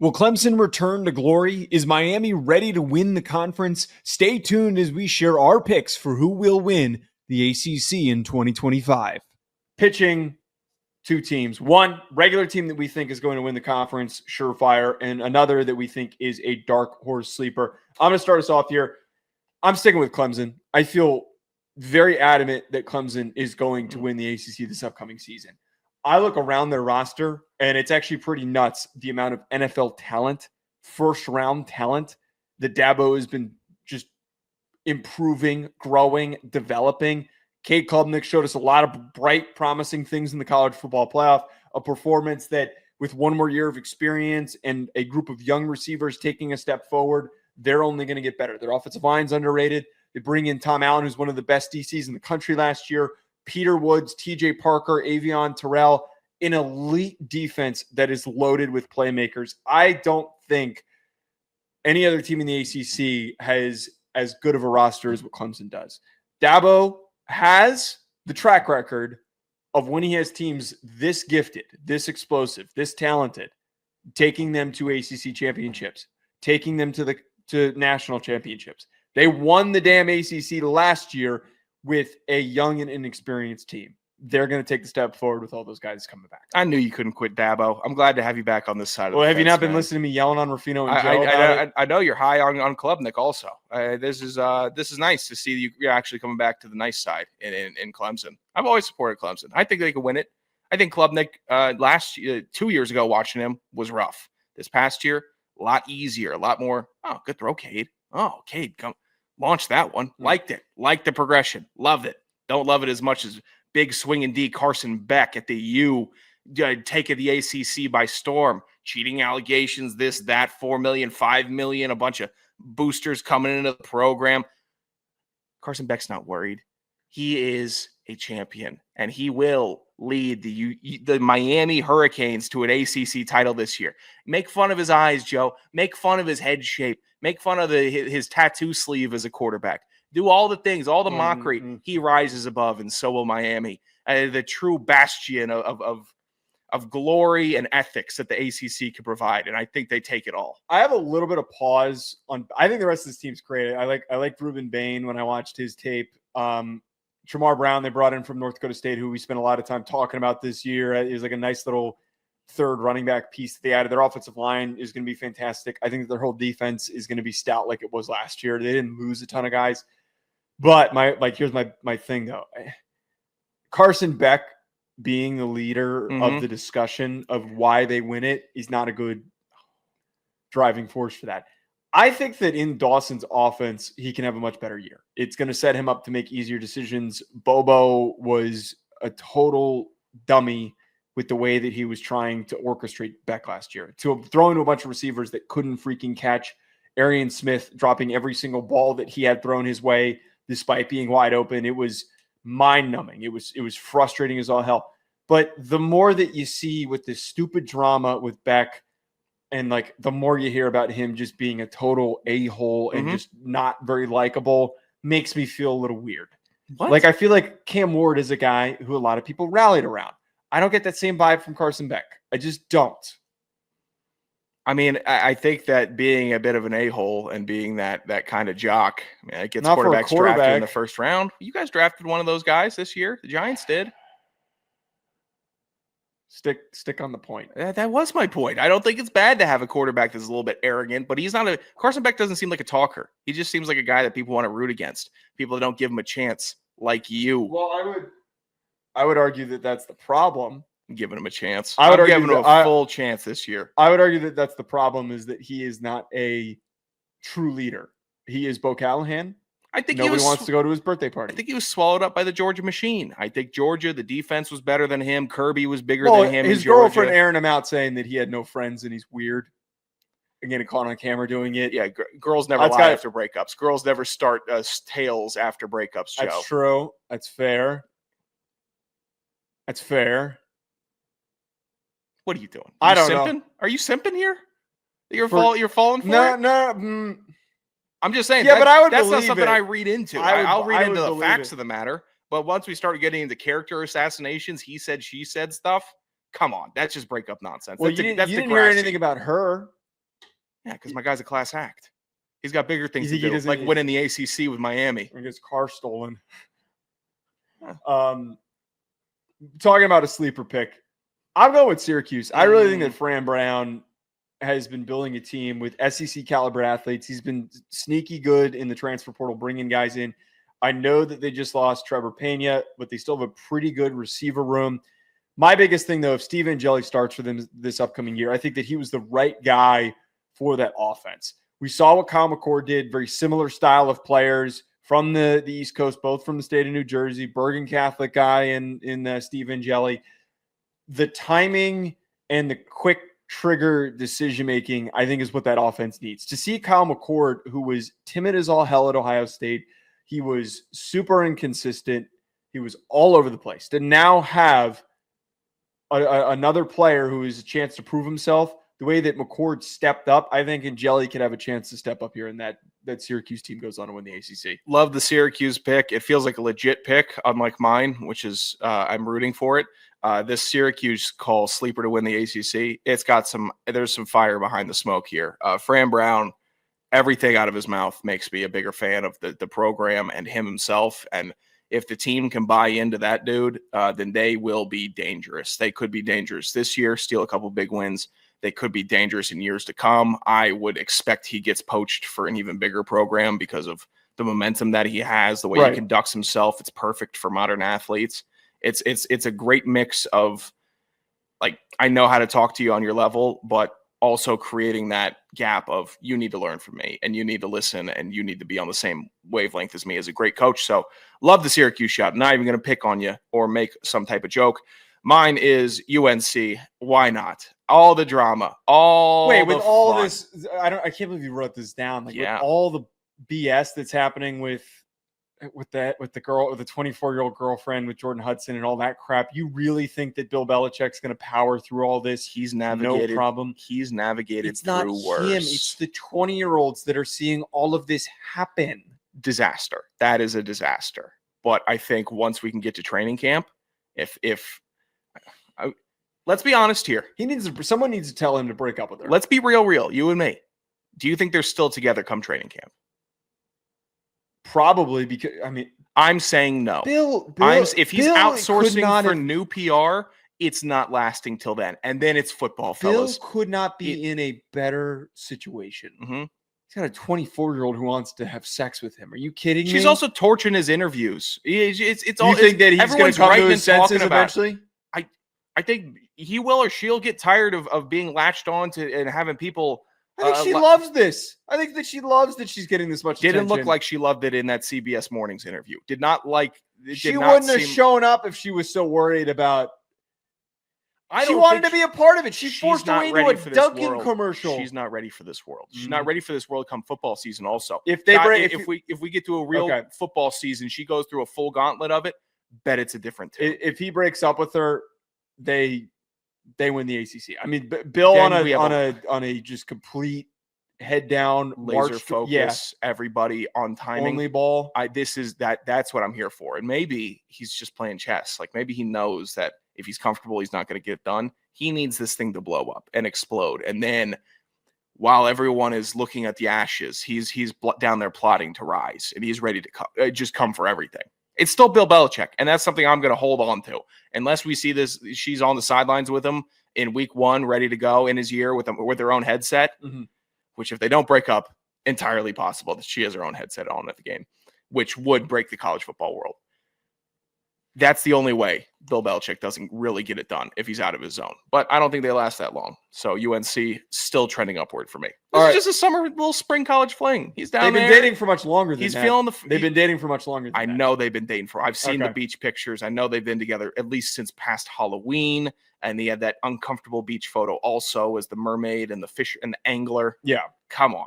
Will Clemson return to glory? Is Miami ready to win the conference? Stay tuned as we share our picks for who will win the ACC in 2025. Pitching two teams. One, regular team that we think is going to win the conference, surefire, and another that we think is a dark horse sleeper. I'm going to start us off here. I'm sticking with Clemson. I feel very adamant that Clemson is going to win the ACC this upcoming season. I look around their roster, and it's actually pretty nuts the amount of NFL talent, first-round talent that Dabo has been just improving, growing, developing. Cade Klubnik showed us a lot of bright, promising things in the college football playoff, a performance that with one more year of experience and a group of young receivers taking a step forward, they're only going to get better. Their offensive line's underrated. They bring in Tom Allen, who's one of the best DCs in the country last year. Peter Woods, TJ Parker, Avion Terrell, an elite defense that is loaded with playmakers. I don't think any other team in the ACC has as good of a roster as what Clemson does. Dabo has the track record of when he has teams this gifted, this explosive, this talented, taking them to ACC championships, taking them to national championships. They won the damn ACC last year with a young and inexperienced team. They're going to take the step forward with all those guys coming back. I knew you couldn't quit Dabo. I'm glad to have you back on this side of the Well, have fence, you not been man. listening to me yelling on Ruffino and Joe? I know you're high on Klubnik also. This is nice to see you're actually coming back to the nice side in Clemson. I've always supported Clemson. I think they could win it. I think Klubnik last 2 years ago watching him was rough. This past year, a lot easier, a lot more. Oh, good throw, Cade. Oh, Cade, come launch that one. Liked it. Liked the progression. Loved it. Don't love it as much as big swinging D Carson Beck at the U, taking the ACC by storm. Cheating allegations, this, that, 4 million, 5 million, a bunch of boosters coming into the program. Carson Beck's not worried. He is a champion, and he will lead the Miami Hurricanes to an ACC title this year. Make fun of his eyes, Joe. Make fun of his head shape. Make fun of his tattoo sleeve as a quarterback. Do all the things, all the mockery. Mm-hmm. He rises above, and so will Miami. The true bastion of glory and ethics that the ACC can provide, and I think they take it all. I have a little bit of pause on. I think the rest of this team's great. I like Ruben Bain when I watched his tape. Tramar Brown, they brought in from North Dakota State, who we spent a lot of time talking about this year. It was like a nice little third running back piece that they added. Their offensive line is going to be fantastic. I think that their whole defense is going to be stout like it was last year. They didn't lose a ton of guys. But here's my thing, though. Carson Beck being the leader of the discussion of why they win it is not a good driving force for that. I think that in Dawson's offense, he can have a much better year. It's going to set him up to make easier decisions. Bobo was a total dummy with the way that he was trying to orchestrate Beck last year. To throw into a bunch of receivers that couldn't freaking catch. Arian Smith dropping every single ball that he had thrown his way despite being wide open. It was mind-numbing. It was frustrating as all hell. But the more that you see with this stupid drama with Beck, and like the more you hear about him just being a total a-hole and just not very likable, makes me feel a little weird. What? Like I feel like Cam Ward is a guy who a lot of people rallied around. I don't get that same vibe from Carson Beck. I just don't. I mean, I think that being a bit of an a-hole and being that kind of jock, it gets quarterbacks drafted in the first round. You guys drafted one of those guys this year. The Giants did. Stick on the point. That was my point. I don't think it's bad to have a quarterback that's a little bit arrogant, but he's not Carson Beck doesn't seem like a talker. He just seems like a guy that people want to root against. People that don't give him a chance like you. Well, I would argue that that's the problem. Giving him a chance. I would give him a full chance this year. I would argue that that's the problem, is that he is not a true leader. He is Bo Callahan. I think nobody wants to go to his birthday party. I think he was swallowed up by the Georgia machine. I think Georgia, the defense was better than him. Kirby was bigger than him. His girlfriend airing him out saying that he had no friends and he's weird. Again, caught on camera doing it. Yeah, girls never lie after breakups. Girls never start tales after breakups, Joe. That's true. That's fair. That's fair. What are you doing? I don't know. Are you simping here? You're falling for it? No. I'm just saying. Yeah, but I would that's believe not something it. I read into. I'll read into the facts of the matter. But once we start getting into character assassinations, he said, she said stuff. Come on, that's just breakup nonsense. Well, you didn't hear anything about her. Yeah, because my guy's a class act. He's got bigger things to You think he do, like winning the ACC with Miami. And his car stolen. Huh. Talking about a sleeper pick, I'm going with Syracuse. I really think that Fran Brown has been building a team with SEC caliber athletes. He's been sneaky good in the transfer portal, bringing guys in. I know that they just lost Trevor Pena, but they still have a pretty good receiver room. My biggest thing, though, if Steve Angeli starts for them this upcoming year, I think that he was the right guy for that offense. We saw what Kyle McCord did, very similar style of players from the East Coast, both from the state of New Jersey, Bergen Catholic guy in Steve Angeli. The timing and the quick trigger decision-making, I think, is what that offense needs. To see Kyle McCord, who was timid as all hell at Ohio State, he was super inconsistent. He was all over the place. To now have another player who has a chance to prove himself, the way that McCord stepped up, I think Angeli could have a chance to step up here, and that Syracuse team goes on to win the ACC. Love the Syracuse pick. It feels like a legit pick, unlike mine, which is I'm rooting for it. This Syracuse call sleeper to win the ACC. It's got there's some fire behind the smoke here. Fran Brown, everything out of his mouth makes me a bigger fan of the program and him himself. And if the team can buy into that dude, then they will be dangerous. They could be dangerous this year, steal a couple big wins. They could be dangerous in years to come. I would expect he gets poached for an even bigger program because of the momentum that he has, the way he conducts himself. It's perfect for modern athletes. It's a great mix of, like, I know how to talk to you on your level, but also creating that gap of you need to learn from me and you need to listen and you need to be on the same wavelength as me as a great coach. So love the Syracuse shot. Not even going to pick on you or make some type of joke. Mine is UNC. Why not? All the drama. With all this, I can't believe you wrote this down. With all the BS that's happening with the girl, with the 24-year-old girlfriend with Jordan Hudson and all that crap, you really think that Bill Belichick's going to power through all this? He's navigated. No problem. He's navigated it's through not worse. Him. It's the 20-year-olds that are seeing all of this happen. Disaster. That is a disaster. But I think once we can get to training camp, let's be honest here. Someone needs to tell him to break up with her. Let's be real, you and me. Do you think they're still together come training camp? Probably, because I'm saying no. If he's outsourcing for new PR, it's not lasting till then. And then it's football, fellas. Bill could not be in a better situation. Mm-hmm. He's got a 24-year-old who wants to have sex with him. Are you kidding me? She's also torching his interviews. It's all. You think that he's going to come to his senses eventually? I think he will, or she'll get tired of being latched on to and having people. I think she loves this. I think that she loves that she's getting this much attention. Didn't look like she loved it in that CBS Mornings interview. She wouldn't have shown up if she was so worried about. She wanted to be a part of it. She forced her way into a Dunkin' commercial. She's not ready for this world. She's not ready for this world come football season. Also, if we get to a real football season, she goes through a full gauntlet of it. Bet it's a different tune. If he breaks up with her, they win the ACC. I mean, Bill then on a just complete head down laser focus, everybody on timing, only ball. That's what I'm here for. And maybe he's just playing chess. Like maybe he knows that if he's comfortable, he's not going to get it done. He needs this thing to blow up and explode. And then while everyone is looking at the ashes, he's down there plotting to rise, and he's ready to just come for everything. It's still Bill Belichick, and that's something I'm going to hold on to. Unless we see this, she's on the sidelines with him in week 1, ready to go in his year with her own headset, which if they don't break up, entirely possible that she has her own headset on at the game, which would break the college football world. That's the only way Bill Belichick doesn't really get it done if he's out of his zone. But I don't think they last that long. So UNC still trending upward for me. This is just a little spring college fling. He's down there. They've been dating for much longer than that. They've been dating for much longer than that. I know they've been dating for. I've seen the beach pictures. I know they've been together at least since past Halloween. And they had that uncomfortable beach photo also as the mermaid and the fish and the angler. Yeah. Come on.